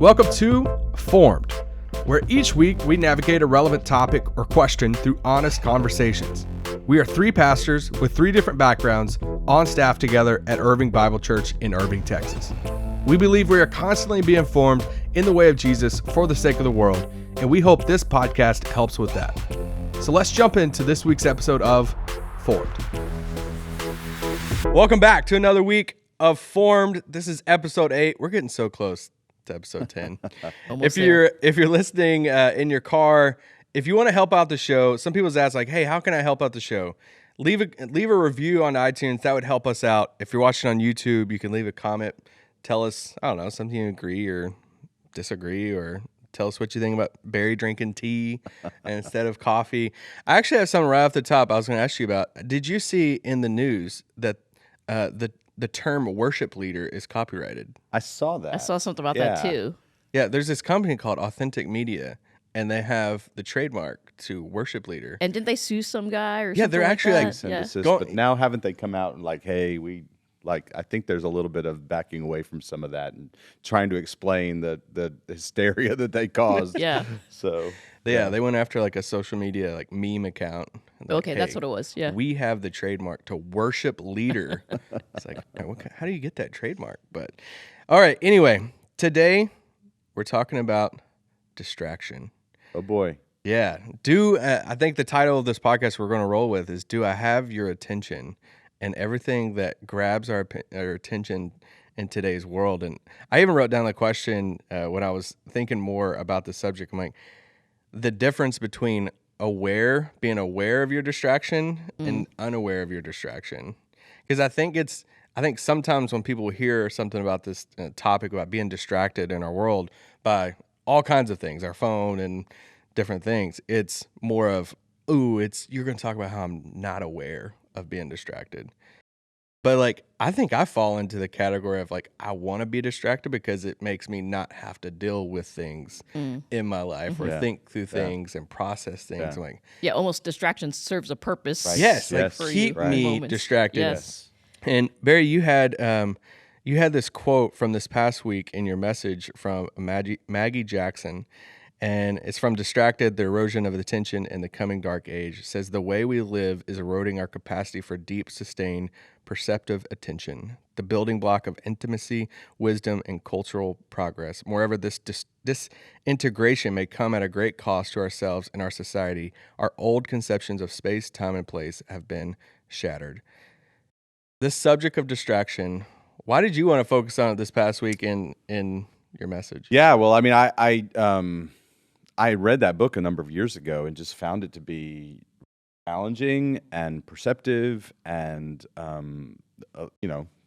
Welcome to Formed, where each week we navigate a relevant topic or question through honest conversations. We are three pastors with three different backgrounds on staff together at Irving Bible Church in Irving, Texas. We believe we are constantly being formed in the way of Jesus for the sake of the world, and we hope this podcast helps with that. So let's jump into this week's episode of Formed. Welcome back to another week of Formed. This is episode 8. We're getting so close to episip 10. If you're listening in your car, if you want to help out the show, some people's ask like, hey, how can I help out the show? Leave a review on iTunes. That would help us out. If you're watching on YouTube, you can leave a comment. Tell us, I don't know, something you agree or disagree, or tell us what you think about Barry drinking tea instead of coffee. I actually have something right off the top I was going to ask you about. Did you see in the news that the term worship leader is copyrighted? I saw that. I saw something about that too. Yeah, there's this company called Authentic Media, and they have the trademark to worship leader. And didn't they sue some guy or something? Yeah, they're actually like synthesis, but now haven't they come out and like, hey, I think there's a little bit of backing away from some of that and trying to explain the hysteria that they caused. Yeah. So they went after like a social media like meme account. Like, okay, that's what it was. Yeah. We have the trademark to worship leader. It's like, how do you get that trademark? But all right, anyway, today we're talking about distraction. Oh boy. Yeah. I think the title of this podcast we're going to roll with is Do I Have Your Attention? And everything that grabs our attention in today's world. And I even wrote down the question when I was thinking more about the subject. I'm like, the difference between being aware of your distraction and unaware of your distraction. Because I think sometimes when people hear something about this topic about being distracted in our world by all kinds of things, our phone and different things, it's more of, you're going to talk about how I'm not aware of being distracted. But like, I think I fall into the category of like, I want to be distracted because it makes me not have to deal with things in my life or think through things and process things. Like, almost distraction serves a purpose. Right. Yes, like keep me distracted. Yes. And Barry, you had this quote from this past week in your message from Maggie Jackson. And it's from Distracted, the Erosion of Attention in the Coming Dark Age. It says, the way we live is eroding our capacity for deep, sustained, perceptive attention, the building block of intimacy, wisdom, and cultural progress. Moreover, this disintegration may come at a great cost to ourselves and our society. Our old conceptions of space, time, and place have been shattered. This subject of distraction, why did you want to focus on it this past week in your message? Yeah, well, I mean, I read that book a number of years ago and just found it to be challenging and perceptive and, a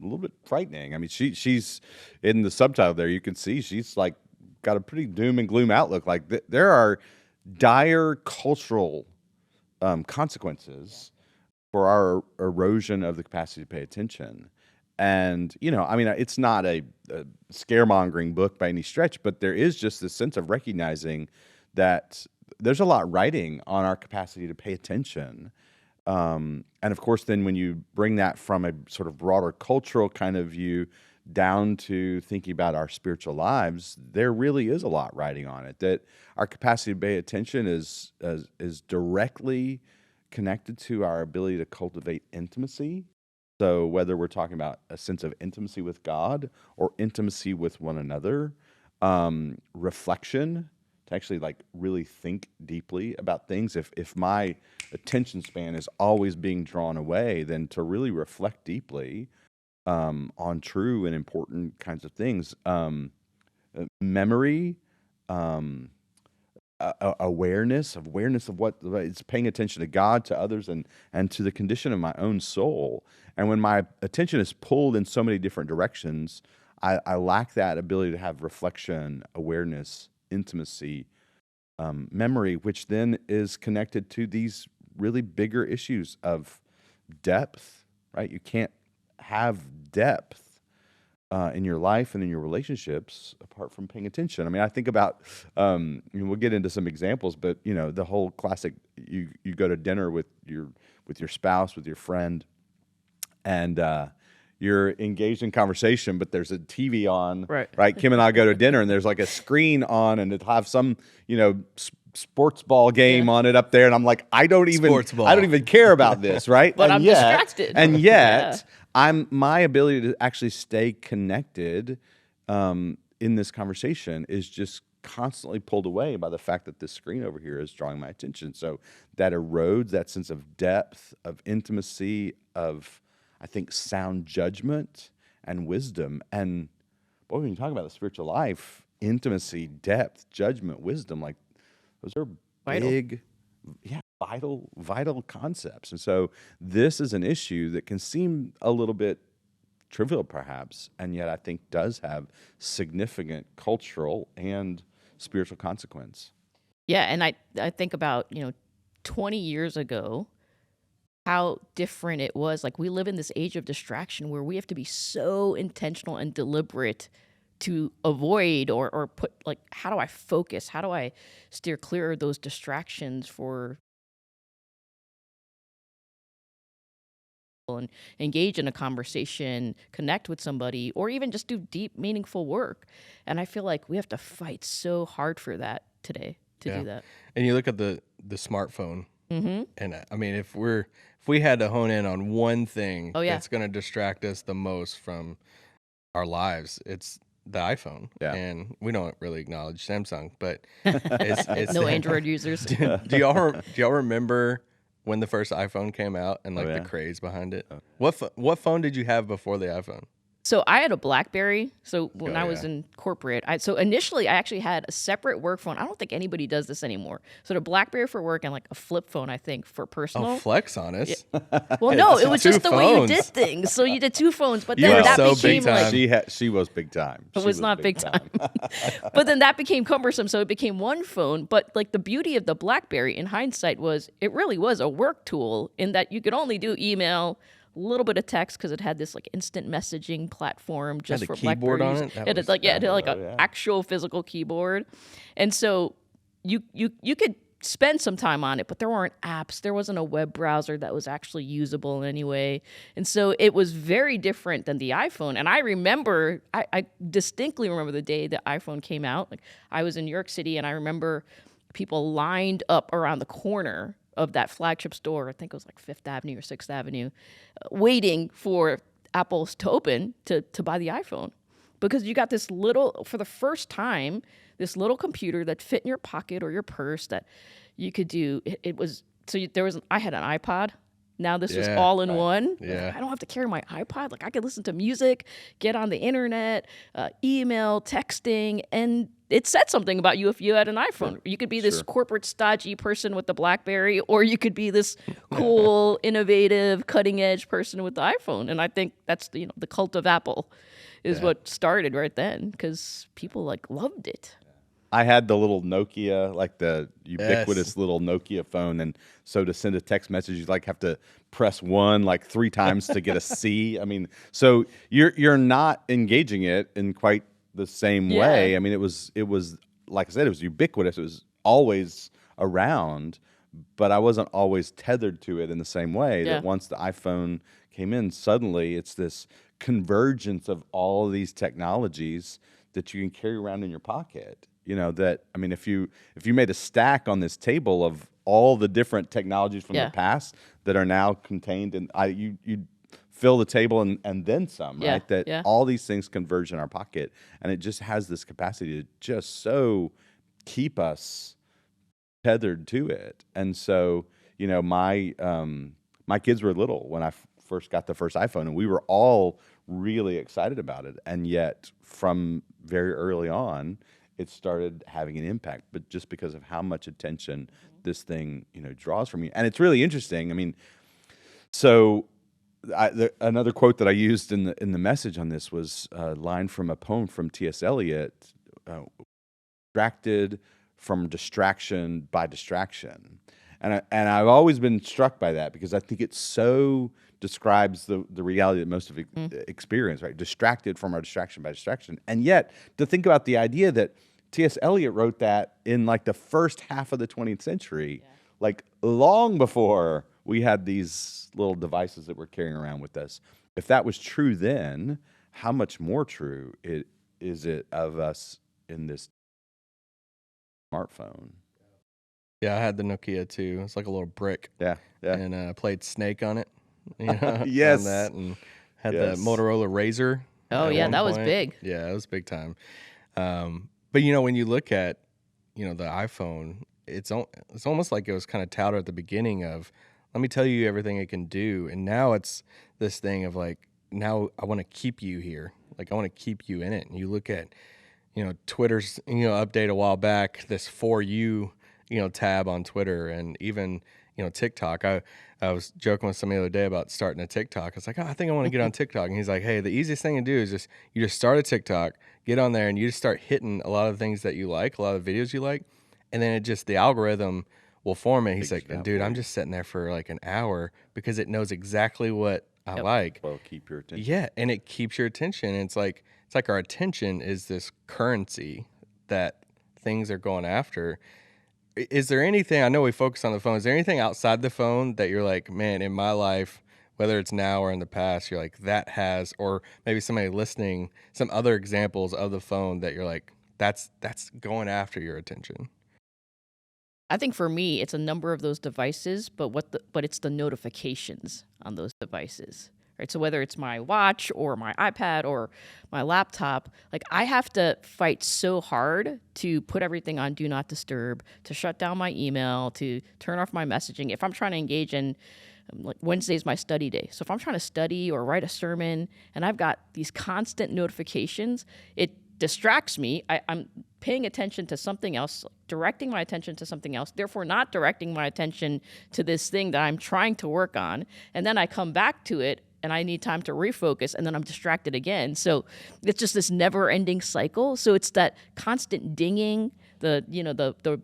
little bit frightening. I mean, she's in the subtitle there. You can see she's like got a pretty doom and gloom outlook. Like there are dire cultural consequences for our erosion of the capacity to pay attention. And, I mean, it's not a scaremongering book by any stretch, but there is just this sense of recognizing that there's a lot riding on our capacity to pay attention. And of course, then when you bring that from a sort of broader cultural kind of view down to thinking about our spiritual lives, there really is a lot riding on it. That our capacity to pay attention is directly connected to our ability to cultivate intimacy. So whether we're talking about a sense of intimacy with God or intimacy with one another, reflection, to actually like really think deeply about things. If my attention span is always being drawn away, then to really reflect deeply on true and important kinds of things. Memory, awareness of what it's paying attention to God, to others, and to the condition of my own soul. And when my attention is pulled in so many different directions, I lack that ability to have reflection, awareness, intimacy, memory, which then is connected to these really bigger issues of depth, right? You can't have depth in your life and in your relationships apart from paying attention. I mean, I think about, we'll get into some examples, but the whole classic, you go to dinner with your spouse, with your friend, and you're engaged in conversation, but there's a TV on, Right. Kim and I go to dinner, and there's like a screen on, and it have some, sports ball game on it up there, and I'm like, I don't even care about this, right? But and I'm yet, distracted. And yet, my ability to actually stay connected in this conversation is just constantly pulled away by the fact that this screen over here is drawing my attention. So that erodes that sense of depth, of intimacy, of, I think, sound judgment and wisdom. And boy, when you talk about the spiritual life, intimacy, depth, judgment, wisdom, like those are Vital. big, vital concepts. And so this is an issue that can seem a little bit trivial perhaps, and yet I think does have significant cultural and spiritual consequence. Yeah, and I think about, 20 years ago, how different it was. Like, we live in this age of distraction where we have to be so intentional and deliberate to avoid or put, like, how do I focus? How do I steer clear of those distractions for and engage in a conversation, connect with somebody, or even just do deep, meaningful work. And I feel like we have to fight so hard for that today to do that. And you look at the smartphone, and I mean, if we had to hone in on one thing that's going to distract us the most from our lives, it's the iPhone. Yeah. And we don't really acknowledge Samsung, but it's No Android users. do y'all remember when the first iPhone came out and the craze behind it? What phone did you have before the iPhone? So I had a BlackBerry. So when I was in corporate, so initially I actually had a separate work phone. I don't think anybody does this anymore. So the BlackBerry for work and like a flip phone, I think, for personal. Oh, flex on us. Well, no, it was just two the way you phones. did things. So you did two phones, but You then were that so became big time. like She was big time. it was not big time. But then that became cumbersome, so it became one phone. But like the beauty of the BlackBerry in hindsight was it really was a work tool in that you could only do email, a little bit of text because it had this like instant messaging platform just for keyboard on BlackBerries. it? It had like an actual physical keyboard, and so you could spend some time on it, but there weren't apps. There wasn't a web browser that was actually usable in any way, and so it was very different than the iPhone. And I remember, I distinctly remember the day the iPhone came out. Like I was in New York City, and I remember people lined up around the corner of that flagship store, I think it was like Fifth Avenue or Sixth Avenue, waiting for Apple to open to buy the iPhone. Because you got this little, for the first time, this little computer that fit in your pocket or your purse that you could do. I had an iPod. Now this was all in one. Yeah. I don't have to carry my iPod. Like I could listen to music, get on the internet, email, texting, and it said something about you if you had an iPhone. You could be this corporate stodgy person with the BlackBerry, or you could be this cool, innovative, cutting edge person with the iPhone. And I think that's the cult of Apple is what started right then because people like loved it. I had the little Nokia, like the ubiquitous little Nokia phone, and so to send a text message, you have to press 1 like 3 times to get a C. I mean, so you're not engaging it in quite the same way. I mean, it was like I said, it was ubiquitous. It was always around, but I wasn't always tethered to it in the same way. That once the iPhone came in, suddenly it's this convergence of all of these technologies that you can carry around in your pocket. If you made a stack on this table of all the different technologies from the past that are now contained in, you'd fill the table and then some, right? That all these things converge in our pocket, and it just has this capacity to just so keep us tethered to it. And so, my kids were little when I first got the first iPhone, and we were all really excited about it. And yet, from very early on, it started having an impact, but just because of how much attention this thing, draws from you. And it's really interesting. I mean, so another quote that I used in the message on this was a line from a poem from T.S. Eliot, distracted from distraction by distraction. And I've always been struck by that because I think it so describes the reality that most of us experience, right? Distracted from our distraction by distraction. And yet, to think about the idea that T.S. Eliot wrote that in like the first half of the 20th century, like long before we had these little devices that we're carrying around with us. If that was true then, how much more true is it of us in this smartphone? Yeah, I had the Nokia too. It's like a little brick, Yeah, yeah. and played Snake on it. On Yes. that, and had the Yes. Motorola Razor. Oh, at yeah, one that was point. big. Yeah, it was big time. But when you look at the iPhone, it's almost like it was kind of touted at the beginning of, let me tell you everything it can do, and now it's this thing of like, now I want to keep you here, like I want to keep you in it. And you look at Twitter's update a while back, this For You tab on Twitter, and even TikTok. I was joking with somebody the other day about starting a TikTok. I was like, I think I want to get on TikTok, and he's like, hey, the easiest thing to do is you just start a TikTok, get on there, and you just start hitting a lot of things that you like, a lot of videos you like, and then the algorithm will form it. He's like, Figures it out dude, for I'm you. just sitting there for like an hour because it knows exactly what I Yep. like. Well, keep your attention. Yeah, and it keeps your attention. And it's like our attention is this currency that things are going after. Is there anything, I know we focus on the phone, is there anything outside the phone that you're like, man, in my life, whether it's now or in the past, you're like, that has, or maybe somebody listening, some other examples of the phone that you're like, that's going after your attention? I think for me, it's a number of those devices, but it's the notifications on those devices, right? So whether it's my watch or my iPad or my laptop, like I have to fight so hard to put everything on Do Not Disturb, to shut down my email, to turn off my messaging. If I'm trying to engage in, like Wednesday's my study day. So if I'm trying to study or write a sermon and I've got these constant notifications, it distracts me. I'm paying attention to something else, directing my attention to something else, therefore not directing my attention to this thing that I'm trying to work on. And then I come back to it and I need time to refocus, and then I'm distracted again. So it's just this never-ending cycle. So it's that constant dinging, the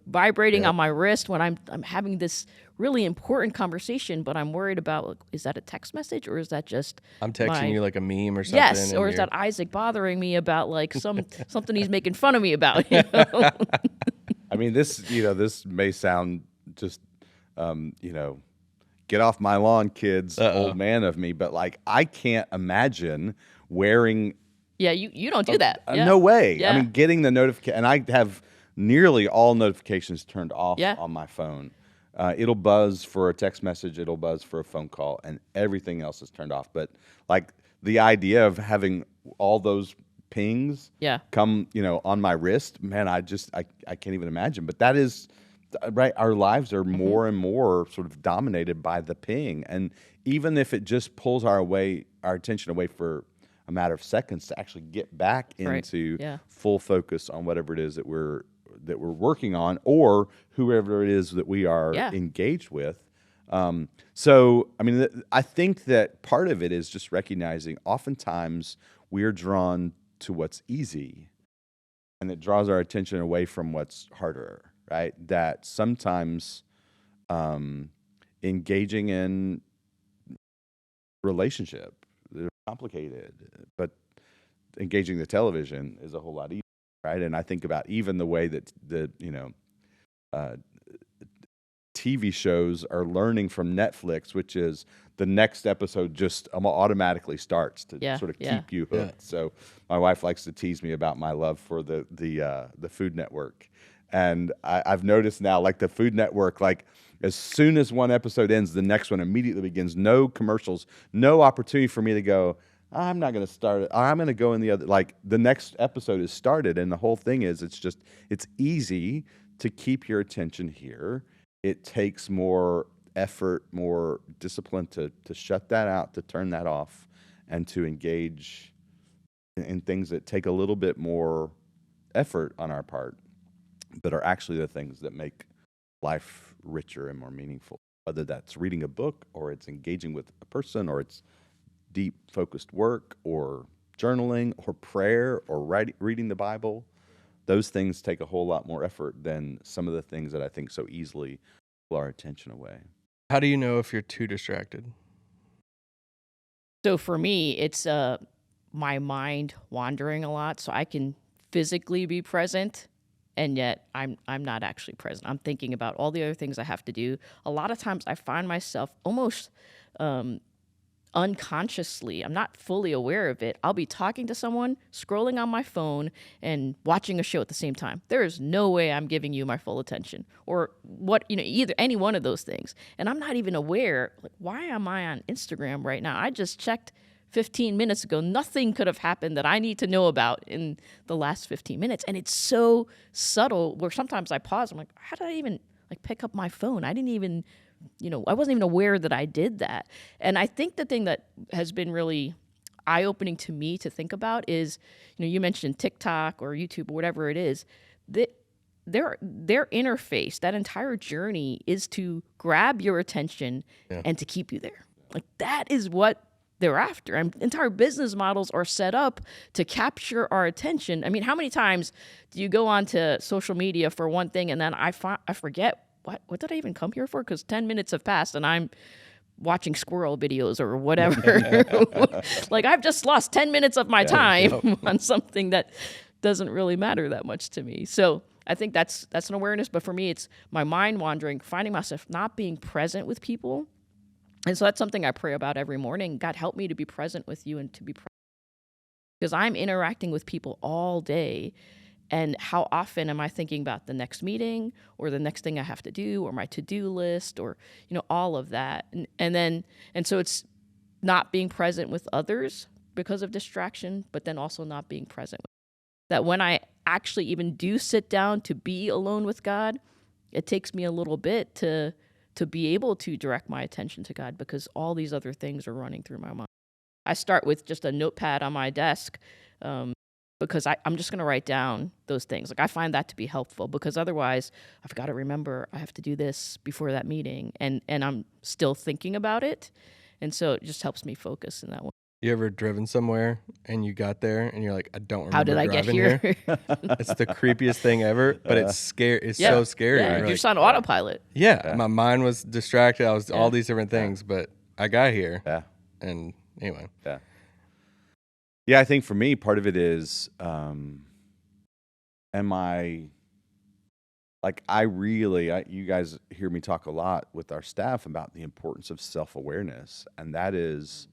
vibrating on my wrist when I'm having this really important conversation, but I'm worried about, like, is that a text message or is that just I'm texting you like a meme or something. yes, and or is you're- that Isaac bothering me about like something he's making fun of me about? You know? I mean, this may sound just, get off my lawn, kids, old man of me, but like, I can't imagine wearing. Yeah, you don't do that. Yeah. No way. Yeah. I mean, getting the notification, and I have nearly all notifications turned off Yeah. on my phone. It'll buzz for a text message, it'll buzz for a phone call, and everything else is turned off. But like the idea of having all those pings Yeah. come, on my wrist, man, I can't even imagine. But that is right. Our lives are more and more sort of dominated by the ping, and even if it just pulls our attention away for a matter of seconds to actually get back Right. into Yeah. full focus on whatever it is that we're working on, or whoever it is that we are Yeah. engaged with. So, I mean, I think that part of it is just recognizing oftentimes we're drawn to what's easy, and it draws our attention away from what's harder, right? That sometimes engaging in relationship, they're complicated, but engaging the television is a whole lot easier, right? And I think about even the way that TV shows are learning from Netflix, which is the next episode just automatically starts to Yeah, sort of yeah. keep you hooked. So my wife likes to tease me about my love for the Food Network, and I've noticed now, like the Food Network, like as soon as one episode ends, the next one immediately begins. No commercials, no opportunity for me to go, I'm not going to start it. I'm going to go in the other. Like the next episode is started, and the whole thing is it's easy to keep your attention here. It takes more effort, more discipline to shut that out, to turn that off, and to engage in things that take a little bit more effort on our part, but are actually the things that make life richer and more meaningful. Whether that's reading a book, or it's engaging with a person, or it's deep focused work, or journaling, or prayer, or reading the Bible. Those things take a whole lot more effort than some of the things that I think so easily pull our attention away. How do you know if you're too distracted? So for me, it's my mind wandering a lot, so I can physically be present and yet I'm not actually present. I'm thinking about all the other things I have to do. A lot of times I find myself almost unconsciously, I'm not fully aware of it. I'll be talking to someone, scrolling on my phone, and watching a show at the same time. There is no way I'm giving you my full attention, or either any one of those things. And I'm not even aware, like, why am I on Instagram right now? I just checked 15 minutes ago. Nothing could have happened that I need to know about in the last 15 minutes. And it's so subtle where sometimes I pause. I'm like, how did I even pick up my phone? I didn't even I wasn't even aware that I did that. And I think the thing that has been really eye-opening to me to think about is, you mentioned TikTok or YouTube or whatever it is, that their interface, that entire journey is to grab your attention and to keep you there. Like, that is what they're after. And entire business models are set up to capture our attention. I mean, how many times do you go onto social media for one thing and then I forget what did I even come here for? Because 10 minutes have passed and I'm watching squirrel videos or whatever. Like, I've just lost 10 minutes of my time on something that doesn't really matter that much to me. So I think that's an awareness. But for me, it's my mind wandering, finding myself not being present with people. And so that's something I pray about every morning. God, help me to be present with you and to be present. Because I'm interacting with people all day. And how often am I thinking about the next meeting or the next thing I have to do or my to-do list or, all of that. And so it's not being present with others because of distraction, but then also not being present. That when I actually even do sit down to be alone with God, it takes me a little bit to be able to direct my attention to God because all these other things are running through my mind. I start with just a notepad on my desk, because I'm just going to write down those things. Like, I find that to be helpful because otherwise I've got to remember I have to do this before that meeting and I'm still thinking about it. And so it just helps me focus in that way. You ever driven somewhere and you got there and you're like, I don't remember How did I get driving here? It's the creepiest thing ever, but it's scary. It's so scary. Yeah, You're you're just on autopilot. my mind was distracted. I was all these different things, but I got here. Yeah. And anyway. Yeah. Yeah, I think for me, part of it is, you guys hear me talk a lot with our staff about the importance of self-awareness. And that is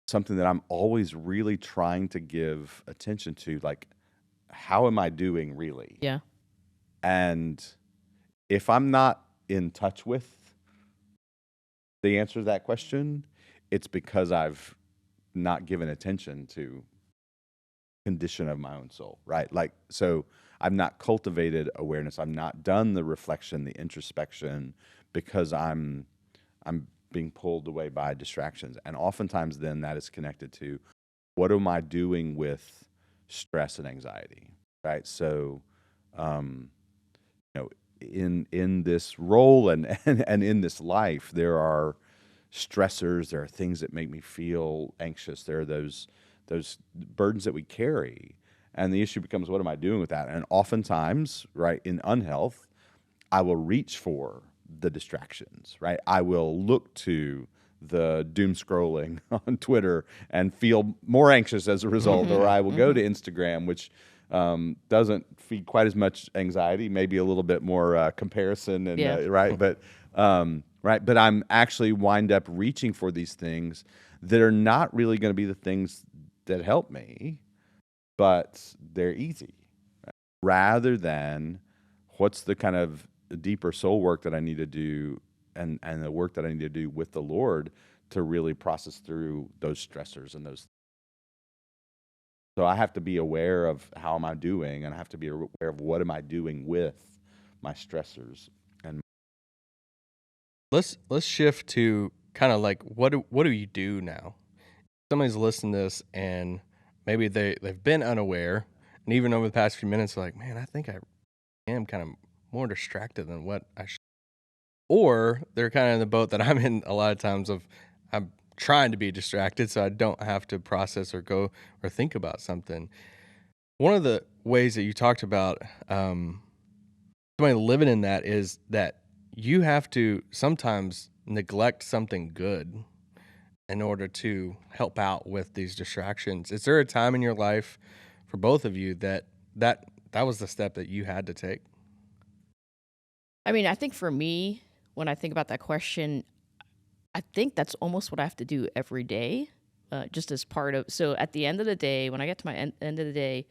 something that I'm always really trying to give attention to. Like, how am I doing really? Yeah. And if I'm not in touch with the answer to that question, it's because I've not given attention to condition of my own soul, right? Like, so I've not cultivated awareness. I've not done the reflection, the introspection, because I'm being pulled away by distractions. And oftentimes then that is connected to, what am I doing with stress and anxiety, right? So, in this role and in this life, there are stressors, there are things that make me feel anxious. There are those burdens that we carry. And the issue becomes, what am I doing with that? And oftentimes, right, in unhealth, I will reach for the distractions, right? I will look to the doom scrolling on Twitter and feel more anxious as a result, or I will go to Instagram, which doesn't feed quite as much anxiety, maybe a little bit more comparison, and right, but but I'm actually wind up reaching for these things that are not really going to be the things that help me, but they're easy, right? Rather than what's the kind of deeper soul work that I need to do, and the work that I need to do with the Lord to really process through those stressors and those. So I have to be aware of how am I doing, and I have to be aware of what am I doing with my stressors. And let's shift to kind of like, what do you do now? Somebody's listening to this and maybe they've been unaware, and even over the past few minutes, they're like, man, I think I am kind of more distracted than what I should. Or they're kind of in the boat that I'm in a lot of times of, I'm trying to be distracted so I don't have to process or go or think about something. One of the ways that you talked about somebody living in that is that you have to sometimes neglect something good in order to help out with these distractions. Is there a time in your life for both of you that that was the step that you had to take? I mean, I think for me, when I think about that question, I think that's almost what I have to do every day, just as part of. So at the end of the day, when I get to my end of the day,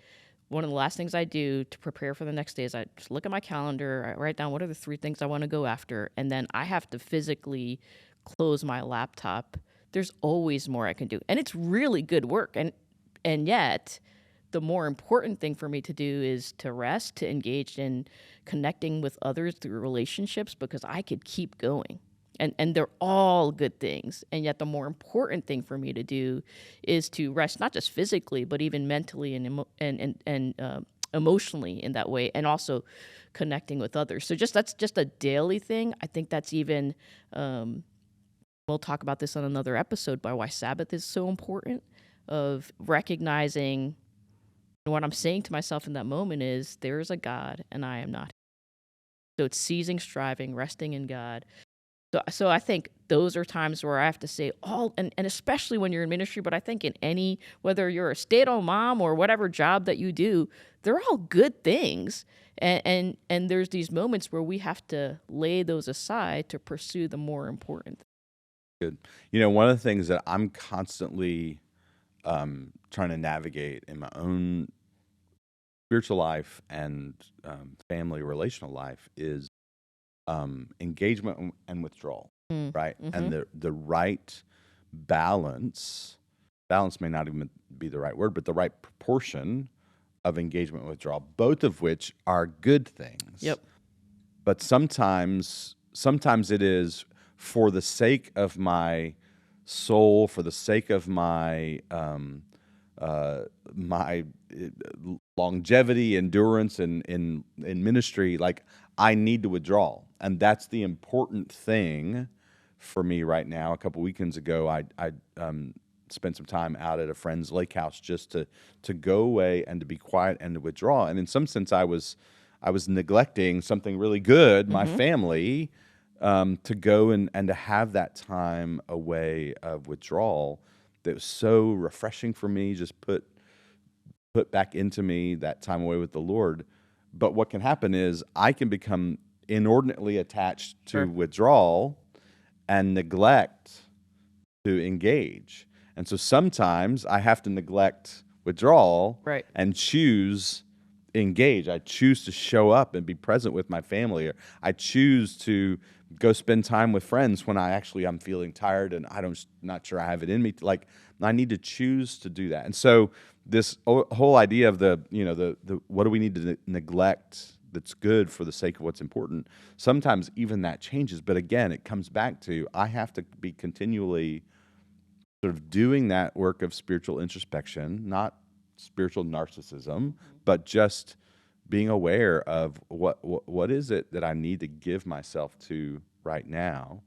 one of the last things I do to prepare for the next day is I just look at my calendar, I write down what are the 3 things I want to go after, and then I have to physically close my laptop. There's always more I can do, and it's really good work. And yet, the more important thing for me to do is to rest, to engage in connecting with others through relationships, because I could keep going. And they're all good things. And yet the more important thing for me to do is to rest, not just physically, but even mentally and emotionally in that way, and also connecting with others. So that's just a daily thing. I think that's even, we'll talk about this on another episode, by why Sabbath is so important, of recognizing what I'm saying to myself in that moment is, there is a God and I am not. So it's ceasing striving, resting in God. So I think those are times where I have to say and especially when you're in ministry, but I think in any, whether you're a stay-at-home mom or whatever job that you do, they're all good things. And there's these moments where we have to lay those aside to pursue the more important things. Good. One of the things that I'm constantly trying to navigate in my own spiritual life and family relational life is engagement and withdrawal, right? Mm-hmm. And the right balance may not even be the right word, but the right proportion of engagement and withdrawal, both of which are good things. Yep. But sometimes it is for the sake of my soul, for the sake of my my longevity, endurance in ministry, like I need to withdraw. And that's the important thing for me right now. A couple weekends ago, I spent some time out at a friend's lake house just to go away and to be quiet and to withdraw. And in some sense, I was neglecting something really good, my family, to go and to have that time away of withdrawal that was so refreshing for me, just put back into me that time away with the Lord. But what can happen is I can become inordinately attached to withdrawal and neglect to engage. And so sometimes I have to neglect withdrawal and choose engage. I choose to show up and be present with my family, or I choose to go spend time with friends when I'm feeling tired and not sure I have it in me. Like, I need to choose to do that. And so this whole idea of the what do we need to neglect that's good for the sake of what's important, sometimes even that changes. But again, it comes back to I have to be continually sort of doing that work of spiritual introspection, not spiritual narcissism, but just being aware of what is it that I need to give myself to right now.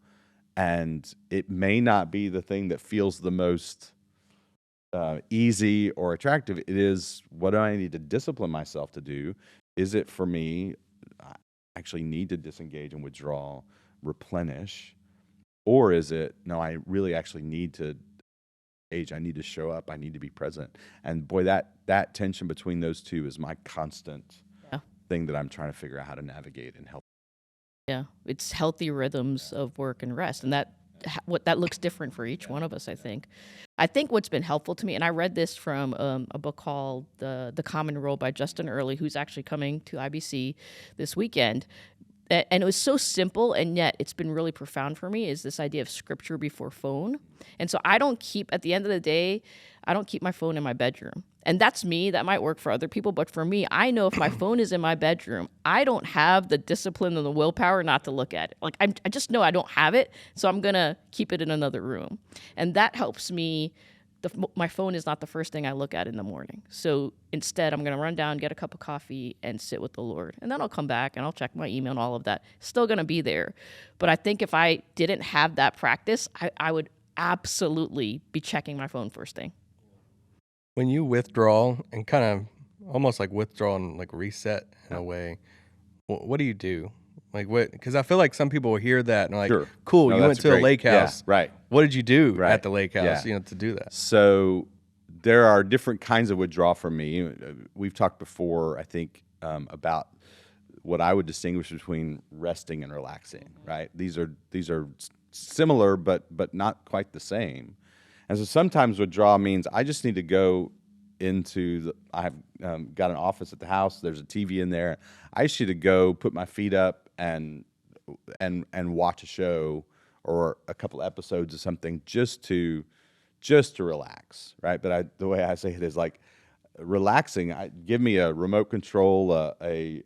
And it may not be the thing that feels the most easy or attractive. It is, what do I need to discipline myself to do? Is it for me, I actually need to disengage and withdraw, replenish? Or is it, no, I really actually need to engage, I need to show up, I need to be present? And boy, that tension between those two is my constant thing that I'm trying to figure out how to navigate and help. Yeah, it's healthy rhythms of work and rest, and that looks different for each one of us, I think. I think what's been helpful to me, and I read this from a book called The Common Role by Justin Earley, who's actually coming to IBC this weekend. And it was so simple, and yet it's been really profound for me, is this idea of scripture before phone. And so at the end of the day, I don't keep my phone in my bedroom. And that's me. That might work for other people. But for me, I know if my phone is in my bedroom, I don't have the discipline and the willpower not to look at it. Like, I just know I don't have it, so I'm going to keep it in another room. And that helps me. My phone is not the first thing I look at in the morning. So instead, I'm going to run down, get a cup of coffee, and sit with the Lord. And then I'll come back and I'll check my email and all of that. Still going to be there. But I think if I didn't have that practice, I would absolutely be checking my phone first thing. When you withdraw and kind of almost like withdraw and like reset in a way, what do you do? Like what? Because I feel like some people will hear that and are like, cool, you went to the lake house. Yeah, right. What did you do at the lake house, to do that? So there are different kinds of withdrawal for me. We've talked before, I think, about what I would distinguish between resting and relaxing. Right? These are similar, but not quite the same. And so sometimes withdrawal means I just need to go into I've got an office at the house. There's a TV in there. I just need to go put my feet up and watch a show or a couple episodes of something just to relax, right? But the way I say it is like relaxing. Give me a remote control, a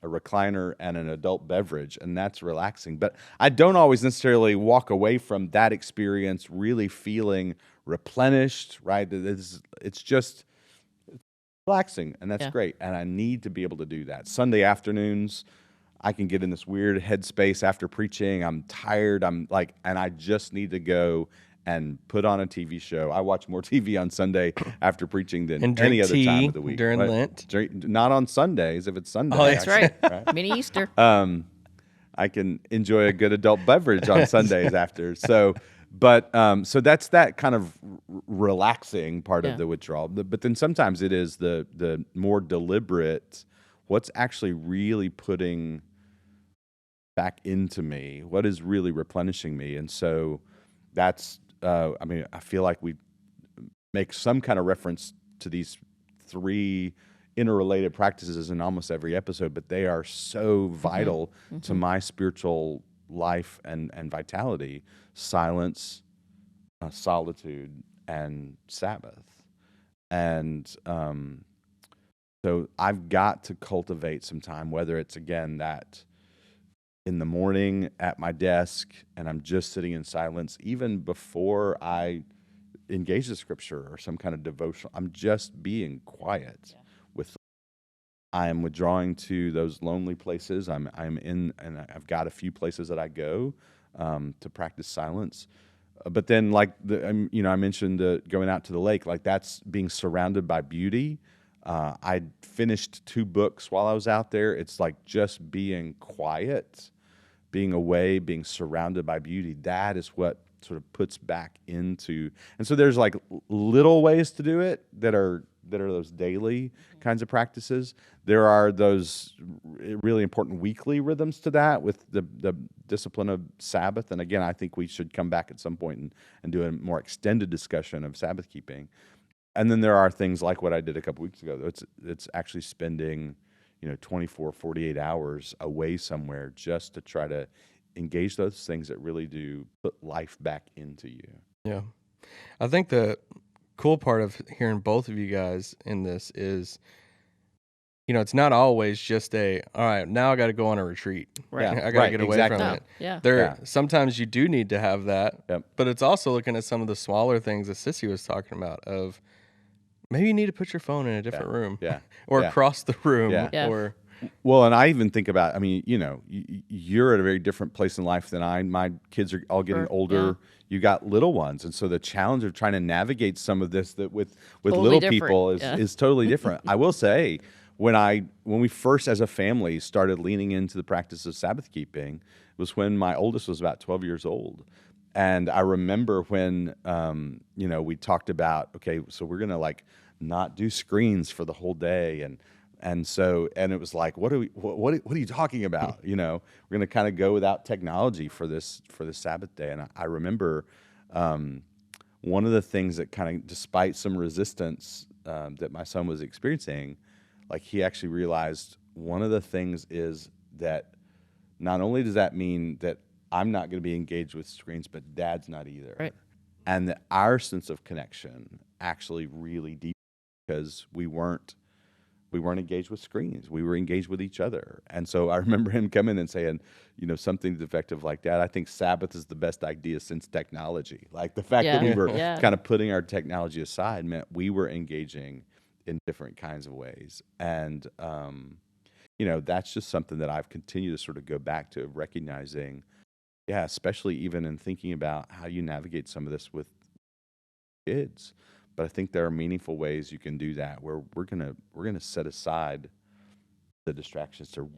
recliner, and an adult beverage, and that's relaxing. But I don't always necessarily walk away from that experience really feeling replenished, right? It's just relaxing, and that's Yeah. great. And I need to be able to do that. Sunday afternoons, I can get in this weird headspace after preaching. I'm tired. And I just need to go and put on a TV show. I watch more TV on Sunday after preaching than And any drink other time tea of the week. during Right? Lent. Not on Sundays if it's Sunday. Oh, That's right. right? Mini Easter. I can enjoy a good adult beverage on Sundays after. So that's that kind of relaxing part Yeah. of the withdrawal. But then sometimes it is the more deliberate, what's actually really putting back into me, what is really replenishing me. And so that's, I feel like we make some kind of reference to these three interrelated practices in almost every episode, but they are so vital to my spiritual life and vitality: silence, solitude, and Sabbath. And so I've got to cultivate some time, whether it's, again, that in the morning at my desk and I'm just sitting in silence, even before I engage the scripture or some kind of devotional, I'm just being quiet with. I am withdrawing to those lonely places. I'm in, and I've got a few places that I go to practice silence. But then, like I mentioned going out to the lake. Like, that's being surrounded by beauty. I finished 2 books while I was out there. It's like just being quiet, being away, being surrounded by beauty. That is what sort of puts back into. And so there's like little ways to do it that are those daily kinds of practices. There are those really important weekly rhythms to that with the discipline of Sabbath. And again, I think we should come back at some point and do a more extended discussion of Sabbath keeping. And then there are things like what I did a couple weeks ago. It's actually spending 24, 48 hours away somewhere just to try to engage those things that really do put life back into you. Yeah. I think the cool part of hearing both of you guys in this is, it's not always just all right, now I got to go on a retreat. Right. I got to get away exactly. from No, it. yeah. Sometimes you do need to have that, Yep. but it's also looking at some of the smaller things that Sissy was talking about of maybe you need to put your phone in a different room Yeah. or Yeah. across the room Yeah. or Well, and I even think about, you're at a very different place in life than I. My kids are all getting older. Yeah. You got little ones. And so the challenge of trying to navigate some of this that with Totally little different. people Yeah. is totally different. I will say, when we first as a family started leaning into the practice of Sabbath keeping was when my oldest was about 12 years old. And I remember when, we talked about, okay, so we're going to not do screens for the whole day. And it was like, what are you talking about? We're going to kind of go without technology for this Sabbath day. And I remember one of the things that kind of, despite some resistance that my son was experiencing, he actually realized one of the things is that not only does that mean that I'm not going to be engaged with screens, but Dad's not either. Right. And that our sense of connection actually really deep because we weren't engaged with screens. We were engaged with each other. And so I remember him coming and saying, something to the effect of Dad, I think Sabbath is the best idea since technology. The fact that we were Yeah. kind of putting our technology aside meant we were engaging in different kinds of ways. And, that's just something that I've continued to sort of go back to, recognizing, especially even in thinking about how you navigate some of this with kids. But I think there are meaningful ways you can do that where we're gonna set aside the distractions to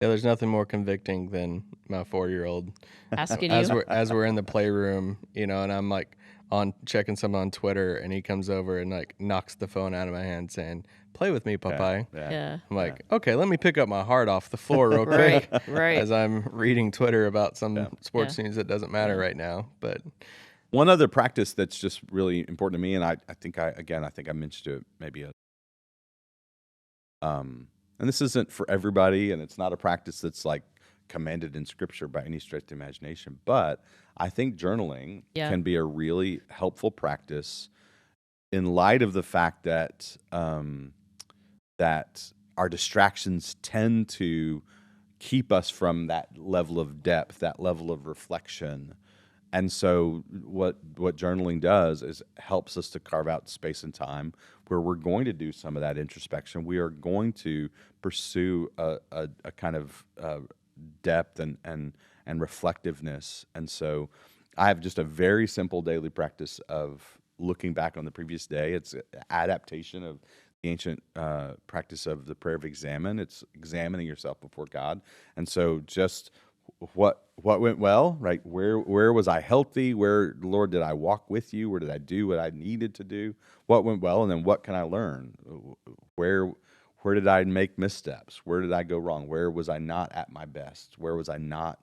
Yeah, there's nothing more convicting than my 4-year-old Asking as you. we're in the playroom, and I'm like on checking something on Twitter, and he comes over and like knocks the phone out of my hand, saying, "Play with me, Yeah, Popeye." yeah. Yeah. I'm like, okay, let me pick up my heart off the floor real Right. quick Right. as I'm reading Twitter about some Yeah. sports Yeah. news that doesn't matter Yeah. right now. But One other practice that's just really important to me, and I think I mentioned it maybe and this isn't for everybody, and it's not a practice that's like commanded in Scripture by any stretch of the imagination, but I think journaling Yeah. can be a really helpful practice in light of the fact that that our distractions tend to keep us from that level of depth, that level of reflection. And so what journaling does is helps us to carve out space and time where we're going to do some of that introspection. We are going to pursue a kind of depth and reflectiveness. And so I have just a very simple daily practice of looking back on the previous day. It's an adaptation of the ancient practice of the prayer of examine. It's examining yourself before God. And so just what went well, right? Where was I healthy? Where, Lord, did I walk with you? Where did I do what I needed to do? What went well? And then what can I learn? Where did I make missteps? Where did I go wrong? Where was I not at my best? Where was I not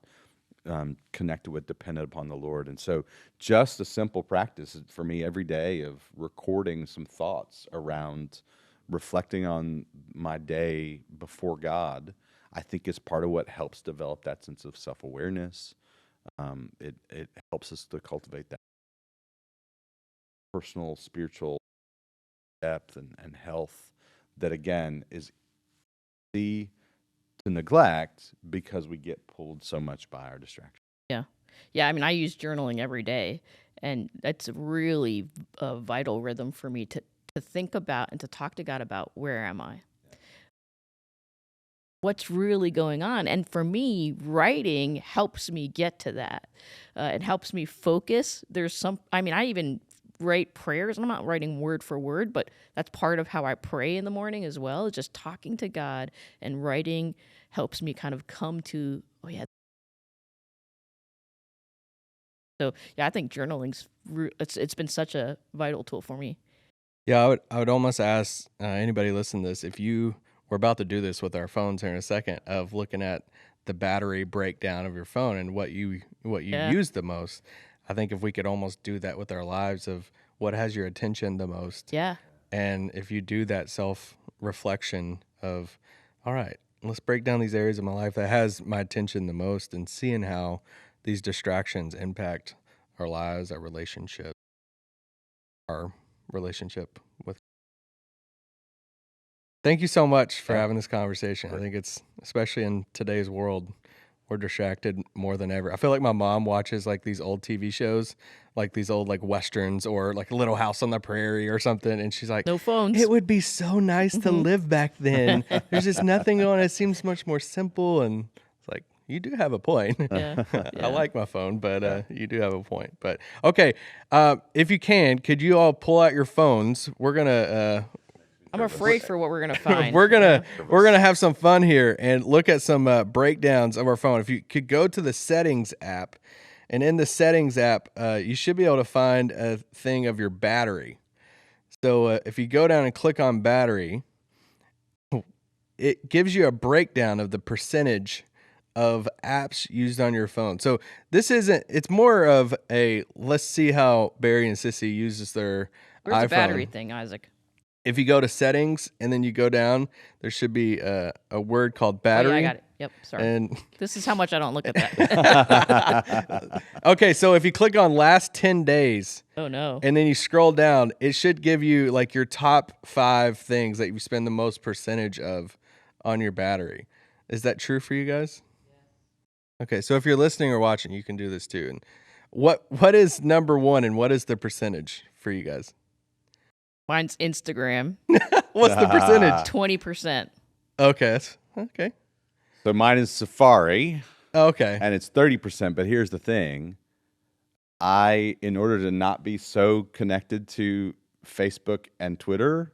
connected with, dependent upon the Lord? And so just a simple practice for me every day of recording some thoughts around reflecting on my day before God, I think is part of what helps develop that sense of self-awareness. It helps us to cultivate that personal, spiritual depth and health that, again, is easy to neglect because we get pulled so much by our distractions. Yeah. Yeah. I mean, I use journaling every day, and that's really a vital rhythm for me to think about and to talk to God about where am I? What's really going on? And for me, writing helps me get to that. It helps me focus. I even write prayers, and I'm not writing word for word, but that's part of how I pray in the morning as well. Is just talking to God, and writing helps me kind of come to, oh yeah. So yeah, I think journaling's it's been such a vital tool for me. yeah, I would almost ask anybody listening to this, if we're about to do this with our phones here in a second, of looking at the battery breakdown of your phone and what you Yeah. use the most. I think if we could almost do that with our lives, of what has your attention the most. Yeah. And if you do that self reflection of, all right, let's break down these areas of my life that has my attention the most, and seeing how these distractions impact our lives, our relationship with. Thank you so much for having this conversation. I think it's, especially in today's world, we're distracted more than ever. I feel like my mom watches like these old TV shows, like these old like westerns, or like Little House on the Prairie or something, and she's like, No phones. "It would be so nice to live back then. There's just nothing going. It seems much more simple." And it's like, you do have a point. Yeah. I Yeah. like my phone, but you do have a point. But okay, if you could you all pull out your phones? We're gonna. I'm afraid for what we're gonna find. We're gonna have some fun here and look at some breakdowns of our phone. If you could go to the settings app, and in the settings app, you should be able to find a thing of your battery. So if you go down and click on battery, it gives you a breakdown of the percentage of apps used on your phone. So it's more of a, let's see how Barry and Sissy uses their Where's iPhone. the battery thing, Isaac? If you go to settings and then you go down, there should be a word called battery. Oh, yeah, I got it. Yep, sorry. And This is how much I don't look at that. okay, so if you click on last 10 days, Oh, no. and then you scroll down, it should give you like your top 5 things that you spend the most percentage of on your battery. Is that true for you guys? Okay, so if you're listening or watching, you can do this too. And what is number 1, and what is the percentage for you guys? Mine's Instagram. What's the percentage? 20%. Okay, okay. So mine is Safari, Okay. and it's 30%. But here's the thing: in order to not be so connected to Facebook and Twitter,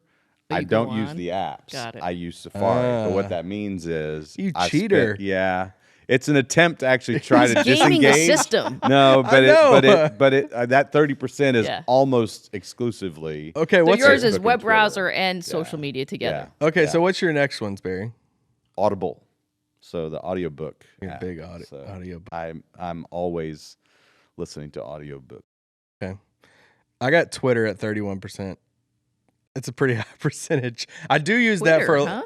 I you go don't use on. the apps. Got it. I use Safari. But Ah. what that means is You I cheater. yeah. It's an attempt to actually try to Gaming the disengage. system. No, I know. but it that 30% is Yeah. almost exclusively. Okay, So what's yours your, is Facebook web and Twitter. browser and social media together. Yeah. okay? yeah. So what's your next ones, Barry? Audible. So the audiobook. You're a app. big audio. I'm always listening to audiobook. Okay, I got Twitter at 31%. It's a pretty high percentage. I do use that for Twitter,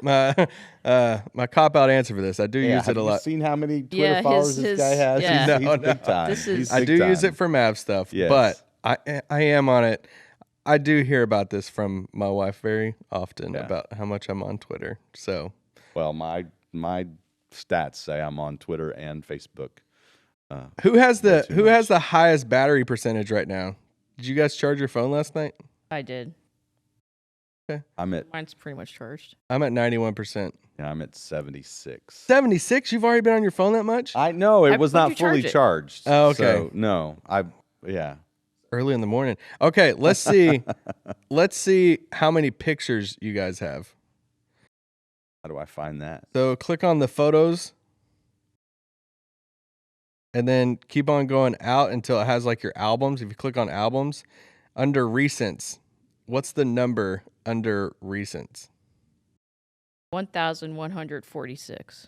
my cop out answer for this. I do use it have a you lot. seen how many Twitter Yeah, followers his- this guy has? yeah. He's No, big time. This is- He's I big do use time. it for map stuff, Yes. but I am on it. I do hear about this from my wife very often about how much I'm on Twitter. So, Well, my stats say I'm on Twitter and Facebook. who has too much. the highest battery percentage right now? Did you guys charge your phone last night? I did. I'm at Mine's pretty much charged. I'm at 91%. I'm at 76. 76? You've already been on your phone that much? I know it was When'd not you charge fully it? charged. Oh, okay. So, no, Early in the morning. Okay, let's see. Let's see how many pictures you guys have. How do I find that? So click on the photos and then keep on going out until it has like your albums. If you click on albums, under recents, what's the number under recents? 1,146.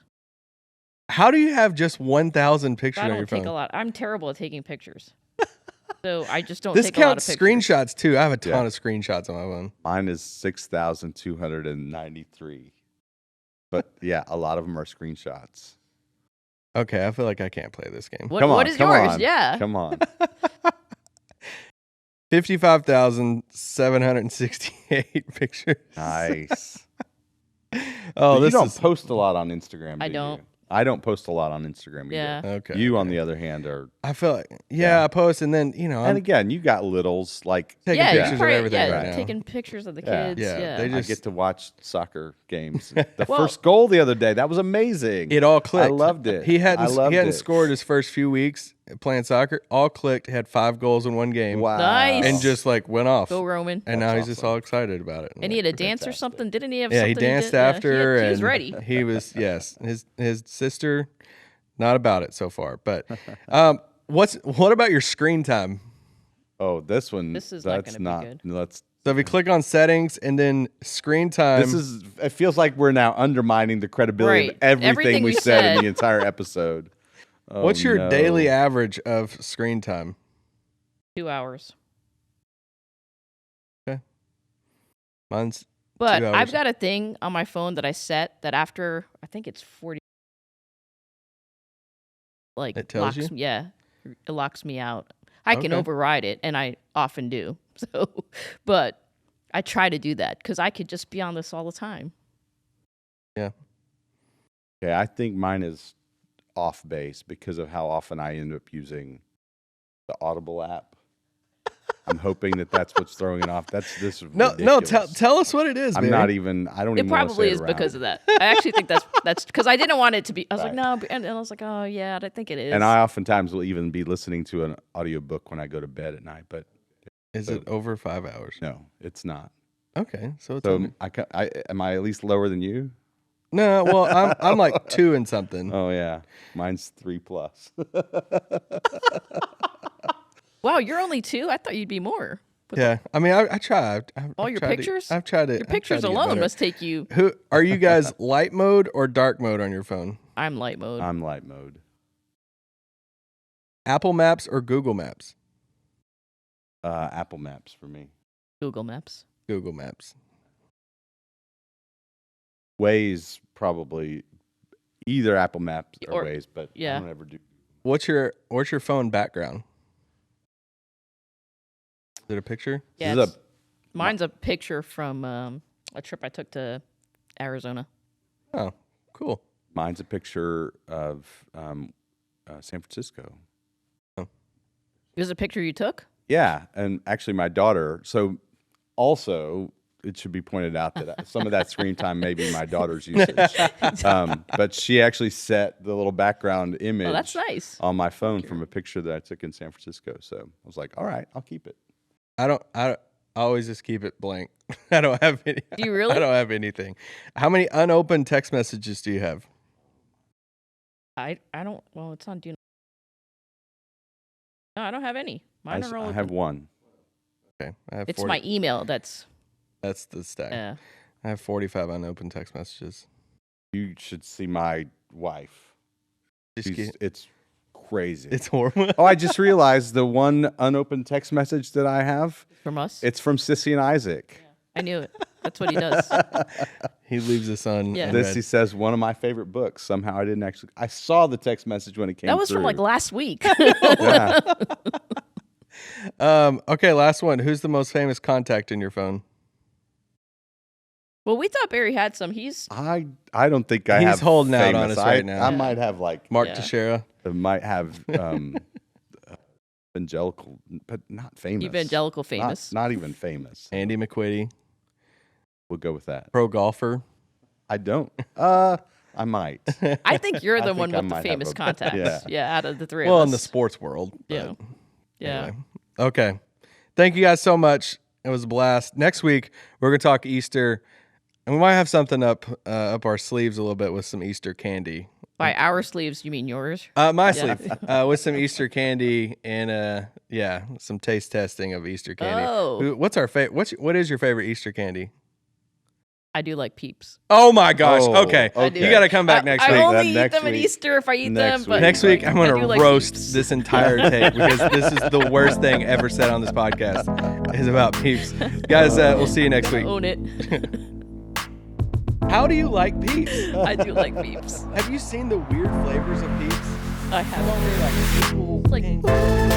How do you have just 1,000 pictures I on don't your take phone? a lot. I'm terrible at taking pictures. So I just don't This take a lot of counts pictures. screenshots too. I have a ton Yeah. of screenshots on my phone. Mine is 6,293. But yeah, a lot of them are screenshots. Okay, I feel like I can't play this game. What, Come on, what is come yours? on, Yeah. Come on. 55,768 pictures. Nice. Oh, you this don't is post a lot on Instagram, I do don't. you? I don't post a lot on Instagram either. Yeah. okay. You, on the other hand, are. I feel like I post and then And I'm again, you got littles. Like, taking Yeah, pictures you of probably- everything yeah, right now. taking pictures of the Yeah. kids. Yeah, Yeah. they I just- get to watch soccer games. The Well- first goal the other day, that was amazing. It all clicked. I loved it. He hadn't I loved he hadn't it. scored his first few weeks playing soccer. All clicked. Had 5 goals in one game. Wow. Nice. And just like went off. Go Roman. And now That's he's just awesome. all excited about it. And he had a dance or Fantastic. something. Didn't he have yeah, something? he danced did? after. He was and ready. He was his sister, not about it so far. But what about your screen time? Oh, this one. This is not that's gonna be good. Let's. So if you click on settings and then screen time, This is. It feels like we're now undermining the credibility Right. of everything, Everything we we said in said. the entire episode. Oh, what's your no. daily average of screen time? 2 hours. Mine's But 2 hours. I've got a thing on my phone that I set that after I think it's 40. Like It tells locks, you? yeah, it locks me out. I can Okay. override it, and I often do. So, but I try to do that because I could just be on this all the time. Okay, I think mine is off base because of how often I end up using the Audible app. I'm hoping that's what's throwing it off. This is no. ridiculous. Tell us what it is. I'm Barry. not even. I don't It even. wanna probably say is it because around. of that. I actually think that's because I didn't want it to be. I was like, Right. no, and I was like, oh yeah, I think it is. And I oftentimes will even be listening to an audiobook when I go to bed at night, but Is it over 5 hours? no, it's not. Okay, so it's So under- am I at least lower than you? no. Well, I'm like 2 and something. Oh yeah, mine's 3+. Wow, you're only 2. I thought you'd be more. Yeah, I mean, I tried. All your pictures? I've tried it. Your pictures alone must take you. Who are you guys? Light mode or dark mode on your phone? I'm light mode. I'm light mode. Apple Maps or Google Maps? Apple Maps for me. Google Maps. Google Maps. Waze probably either Apple Maps or, Or- Waze, but yeah. I don't ever do. What's your phone background? Is it a picture? Yeah, This is it's- mine's a picture from a trip I took to Arizona. Oh, cool. Mine's a picture of San Francisco. It was a picture you took? Yeah, and actually my daughter. So also, it should be pointed out that some of that screen time may be my daughter's usage. But she actually set the little background image Oh, that's nice. on my phone from a picture that I took in San Francisco. So I was like, all right, I'll keep it. I don't. I always just keep it blank. I don't have any. Do you really? I don't have anything. How many unopened text messages do you have? I don't. Well, it's on. No, I don't have any. Mine are all. I have one. Okay, I have. It's 40. my email. That's the stack. Yeah. I have 45 unopened text messages. You should see my wife. It's crazy. It's horrible. Oh, I just realized the one unopened text message that I have. from us. It's from Sissy and Isaac. I knew it. That's what he does. He leaves us on. Yeah. unread. Sissy says one of my favorite books. Somehow I didn't actually. I saw the text message when it came. That was through. from like last week. Yeah. Okay, last one. Who's the most famous contact in your phone? Well, we thought Barry had some. He's I don't think I He's have. holding out on famous. us right now. I might have like. Mark Yeah. Teixeira. I might have evangelical, but not famous. evangelical famous. Not even famous. Andy McQuitty. We'll go with that. Pro golfer. I don't. I might. I think you're the I one think I with the might have famous a- contacts. yeah. Out of the three Well, of in the us. sports world. Yeah. but Yeah. anyway. Okay. Thank you guys so much. It was a blast. Next week we're gonna talk Easter, and we might have something up our sleeves a little bit with some Easter candy. By our sleeves, you mean yours? My Yeah. sleeve with some Easter candy and some taste testing of Easter candy. Oh. What's our favorite? What is your favorite Easter candy? I do like Peeps. Oh my gosh! Oh, okay, okay. you got to come back next I week. only Then eat next them at week- Easter if I eat next them. But week. Next week, I'm I going do to like roast Peeps. this entire tape because this is the worst thing ever said on this podcast. Is about Peeps, guys. We'll see you next week. Own it. How do you like Peeps? I do like Peeps. Have you seen the weird flavors of Peeps? I have. Like, Like